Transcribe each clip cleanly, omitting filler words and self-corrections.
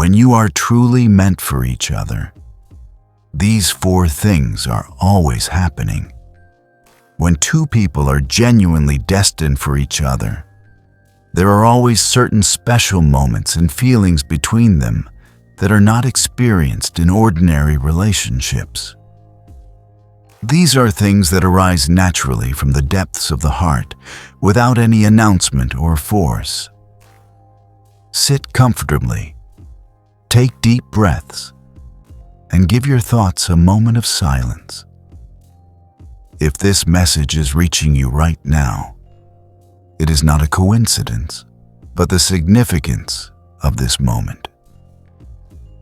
When you are truly meant for each other, these four things are always happening. When two people are genuinely destined for each other, there are always certain special moments and feelings between them that are not experienced in ordinary relationships. These are things that arise naturally from the depths of the heart, without any announcement or force. Sit comfortably, take deep breaths, and give your thoughts a moment of silence. If this message is reaching you right now, it is not a coincidence, but the significance of this moment.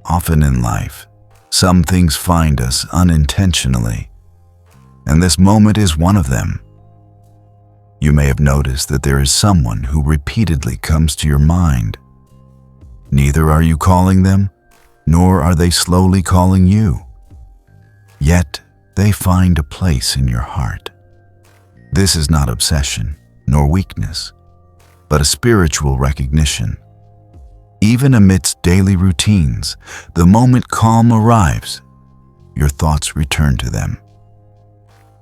Often in life, some things find us unintentionally, and this moment is one of them. You may have noticed that there is someone who repeatedly comes to your mind. Neither are you calling them, nor are they slowly calling you. Yet, they find a place in your heart. This is not obsession, nor weakness, but a spiritual recognition. Even amidst daily routines, the moment calm arrives, your thoughts return to them.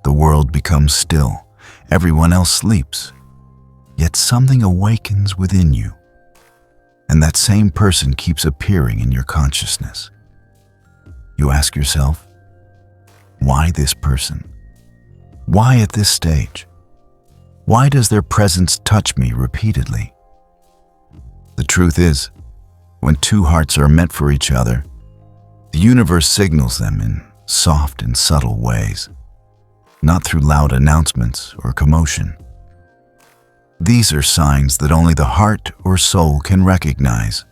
The world becomes still, everyone else sleeps, yet something awakens within you, and that same person keeps appearing in your consciousness. You ask yourself, why this person? Why at this stage? Why does their presence touch me repeatedly? The truth is, when two hearts are meant for each other, the universe signals them in soft and subtle ways, not through loud announcements or commotion. These are signs that only the heart or soul can recognize.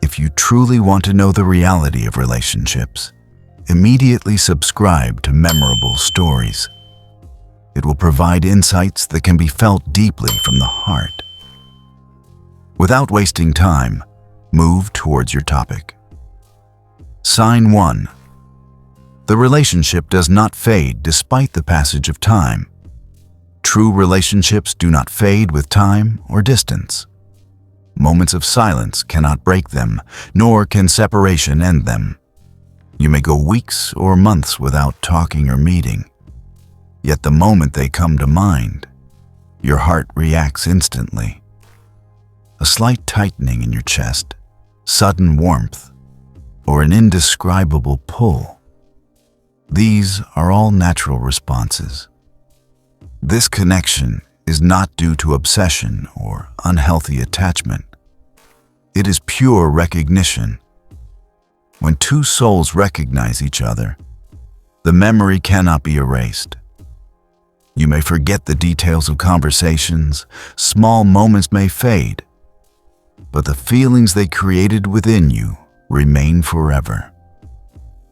If you truly want to know the reality of relationships, immediately subscribe to Memorable Stories. It will provide insights that can be felt deeply from the heart. Without wasting time, move towards your topic. Sign 1. The relationship does not fade despite the passage of time. True relationships do not fade with time or distance. Moments of silence cannot break them, nor can separation end them. You may go weeks or months without talking or meeting, yet the moment they come to mind, your heart reacts instantly. A slight tightening in your chest, sudden warmth, or an indescribable pull. These are all natural responses. This connection is not due to obsession or unhealthy attachment. It is pure recognition. When two souls recognize each other, the memory cannot be erased. You may forget the details of conversations, small moments may fade, but the feelings they created within you remain forever.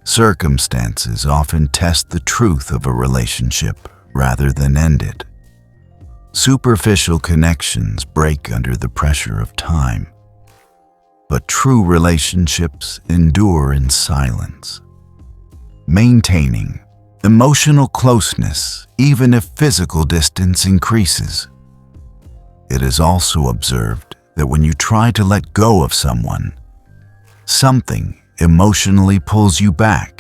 Circumstances often test the truth of a relationship rather than end it. Superficial connections break under the pressure of time, but true relationships endure in silence. Maintaining emotional closeness even if physical distance increases. It is also observed that when you try to let go of someone, something emotionally pulls you back.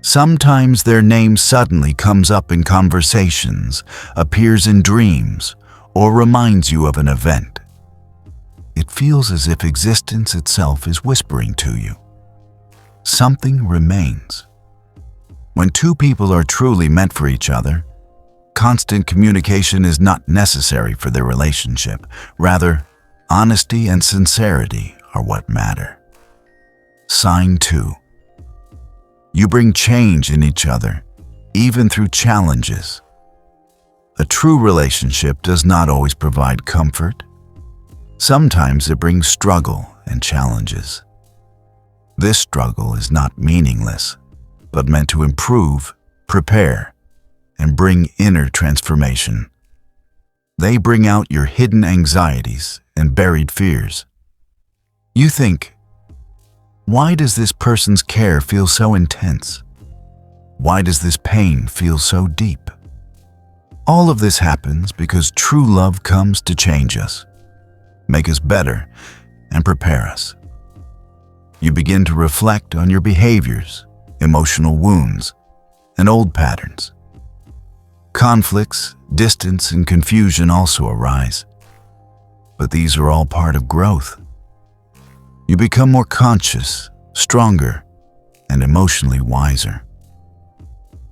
Sometimes their name suddenly comes up in conversations, appears in dreams, or reminds you of an event. It feels as if existence itself is whispering to you. Something remains. When two people are truly meant for each other, constant communication is not necessary for their relationship. Rather, honesty and sincerity are what matter. Sign 2. You bring change in each other, even through challenges. A true relationship does not always provide comfort. Sometimes it brings struggle and challenges. This struggle is not meaningless, but meant to improve, prepare, and bring inner transformation. They bring out your hidden anxieties and buried fears. You think, why does this person's care feel so intense? Why does this pain feel so deep? All of this happens because true love comes to change us, make us better, and prepare us. You begin to reflect on your behaviors, emotional wounds, and old patterns. Conflicts, distance, and confusion also arise, but these are all part of growth. You become more conscious, stronger, and emotionally wiser.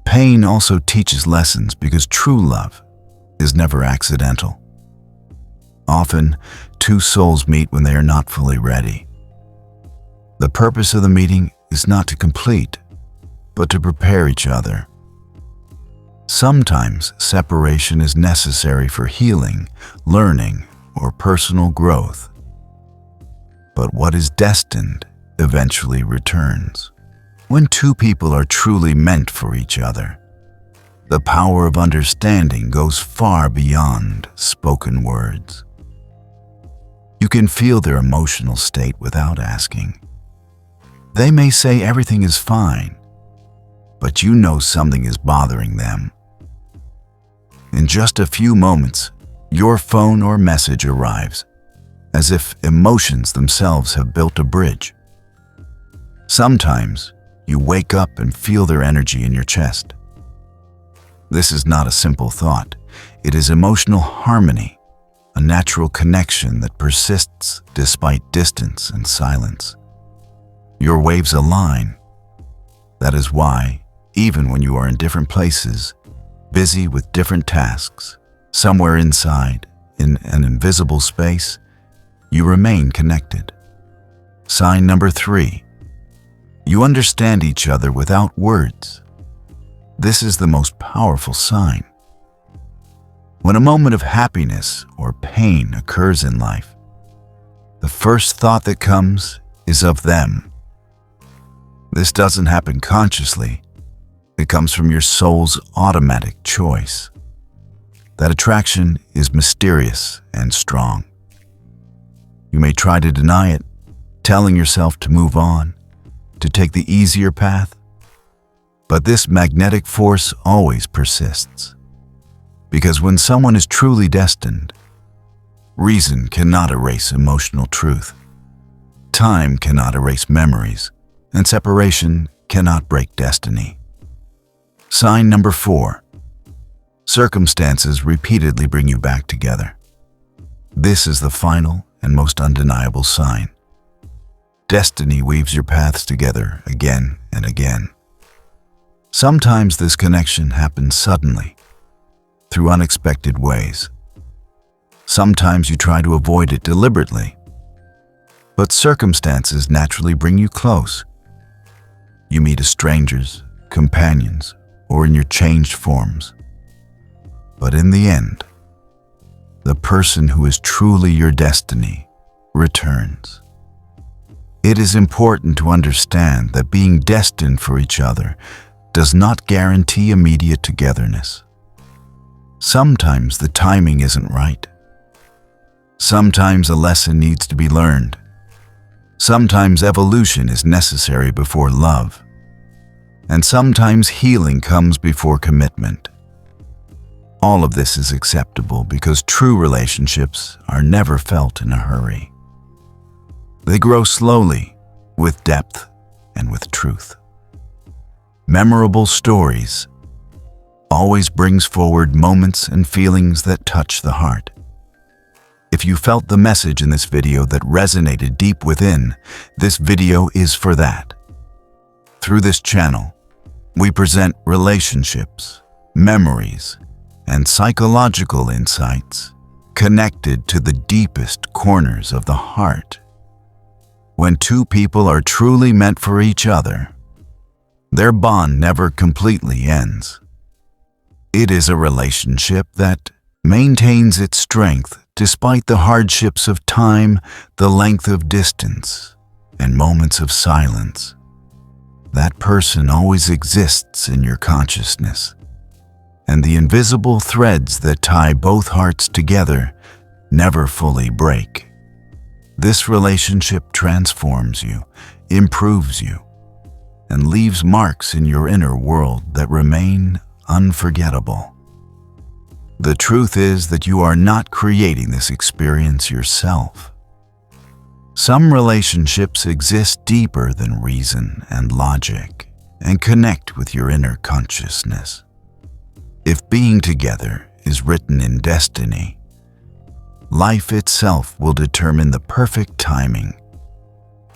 Pain also teaches lessons because true love is never accidental. Often, two souls meet when they are not fully ready. The purpose of the meeting is not to complete, but to prepare each other. Sometimes separation is necessary for healing, learning, or personal growth. But what is destined eventually returns. When two people are truly meant for each other, the power of understanding goes far beyond spoken words. You can feel their emotional state without asking. They may say everything is fine, but you know something is bothering them. In just a few moments, your phone or message arrives, as if emotions themselves have built a bridge. Sometimes, you wake up and feel their energy in your chest. This is not a simple thought. It is emotional harmony, a natural connection that persists despite distance and silence. Your waves align. That is why, even when you are in different places, busy with different tasks, somewhere inside, in an invisible space, you remain connected. Sign number 3. You understand each other without words. This is the most powerful sign. When a moment of happiness or pain occurs in life, the first thought that comes is of them. This doesn't happen consciously. It comes from your soul's automatic choice. That attraction is mysterious and strong. You may try to deny it, telling yourself to move on, to take the easier path, but this magnetic force always persists. Because when someone is truly destined, reason cannot erase emotional truth. Time cannot erase memories, and separation cannot break destiny. Sign number 4. Circumstances repeatedly bring you back together. This is the final and most undeniable sign. Destiny weaves your paths together again and again. Sometimes this connection happens suddenly, through unexpected ways. Sometimes you try to avoid it deliberately, but circumstances naturally bring you close. You meet as strangers, companions, or in your changed forms. But in the end, the person who is truly your destiny returns. It is important to understand that being destined for each other does not guarantee immediate togetherness. Sometimes the timing isn't right. Sometimes a lesson needs to be learned. Sometimes evolution is necessary before love. And sometimes healing comes before commitment. All of this is acceptable because true relationships are never felt in a hurry. They grow slowly, with depth and with truth. Memorable stories always brings forward moments and feelings that touch the heart. If you felt the message in this video that resonated deep within, this video is for that. Through this channel, we present relationships, memories, and psychological insights connected to the deepest corners of the heart. When two people are truly meant for each other, their bond never completely ends. It is a relationship that maintains its strength despite the hardships of time, the length of distance, and moments of silence. That person always exists in your consciousness, and the invisible threads that tie both hearts together never fully break. This relationship transforms you, improves you, and leaves marks in your inner world that remain unforgettable. The truth is that you are not creating this experience yourself. Some relationships exist deeper than reason and logic and connect with your inner consciousness. If being together is written in destiny, life itself will determine the perfect timing,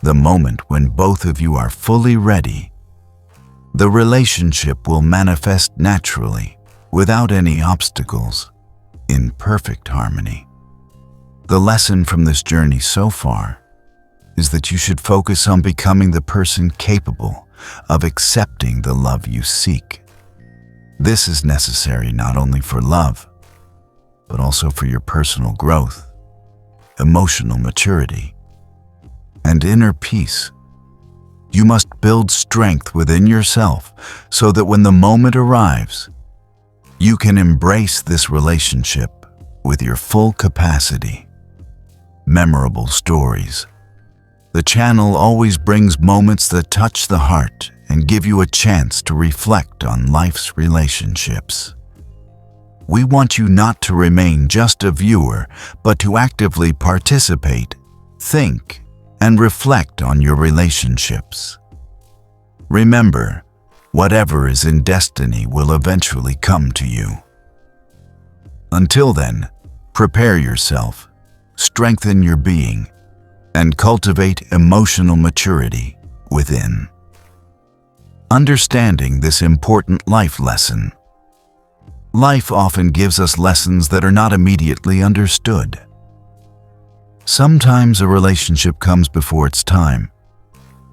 the moment when both of you are fully ready. The relationship will manifest naturally, without any obstacles, in perfect harmony. The lesson from this journey so far is that you should focus on becoming the person capable of accepting the love you seek. This is necessary not only for love, but also for your personal growth, emotional maturity, and inner peace. You must build strength within yourself so that when the moment arrives, you can embrace this relationship with your full capacity. Memorable stories. The channel always brings moments that touch the heart and give you a chance to reflect on life's relationships. We want you not to remain just a viewer, but to actively participate, think, and reflect on your relationships. Remember, whatever is in destiny will eventually come to you. Until then, prepare yourself, strengthen your being, and cultivate emotional maturity within. Understanding this important life lesson. Life often gives us lessons that are not immediately understood. Sometimes a relationship comes before its time,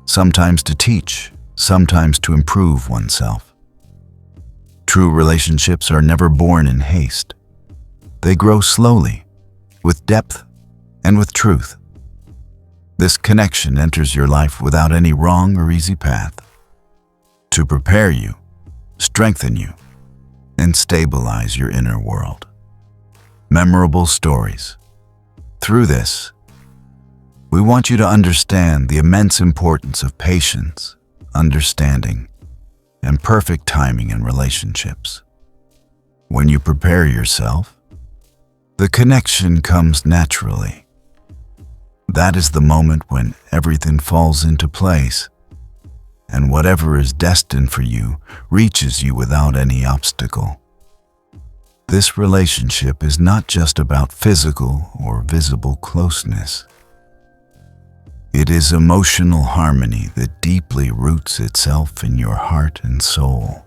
sometimes to teach, sometimes to improve oneself. True relationships are never born in haste. They grow slowly, with depth and with truth. This connection enters your life without any wrong or easy path, to prepare you, strengthen you, and stabilize your inner world. Memorable stories. Through this, we want you to understand the immense importance of patience, understanding, and perfect timing in relationships. When you prepare yourself, the connection comes naturally. That is the moment when everything falls into place, and whatever is destined for you reaches you without any obstacle. This relationship is not just about physical or visible closeness. It is emotional harmony that deeply roots itself in your heart and soul.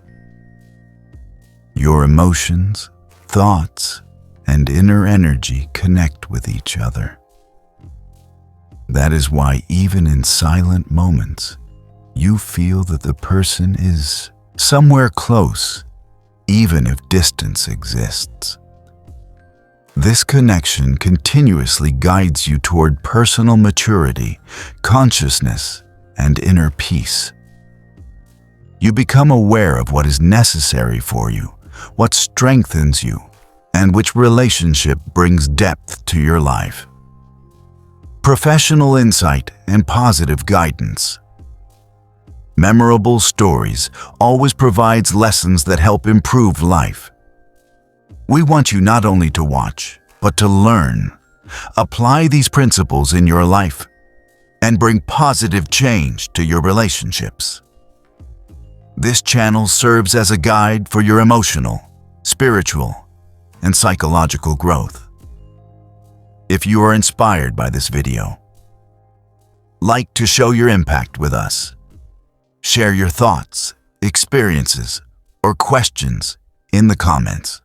Your emotions, thoughts, and inner energy connect with each other. That is why even in silent moments, you feel that the person is somewhere close, even if distance exists. This connection continuously guides you toward personal maturity, consciousness, and inner peace. You become aware of what is necessary for you, what strengthens you, and which relationship brings depth to your life. Professional insight and positive guidance. Memorable stories always provides lessons that help improve life. We want you not only to watch, but to learn. Apply these principles in your life and bring positive change to your relationships. This channel serves as a guide for your emotional, spiritual, and psychological growth. If you are inspired by this video, like to show your impact with us. Share your thoughts, experiences, or questions in the comments.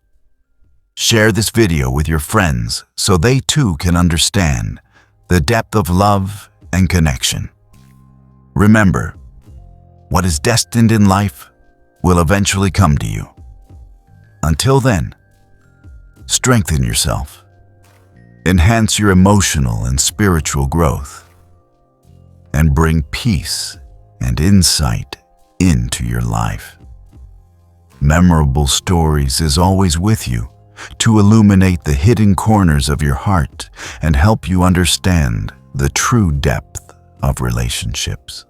Share this video with your friends so they too can understand the depth of love and connection. Remember, what is destined in life will eventually come to you. Until then, strengthen yourself, enhance your emotional and spiritual growth, and bring peace and insight into your life. Memorable Stories is always with you to illuminate the hidden corners of your heart and help you understand the true depth of relationships.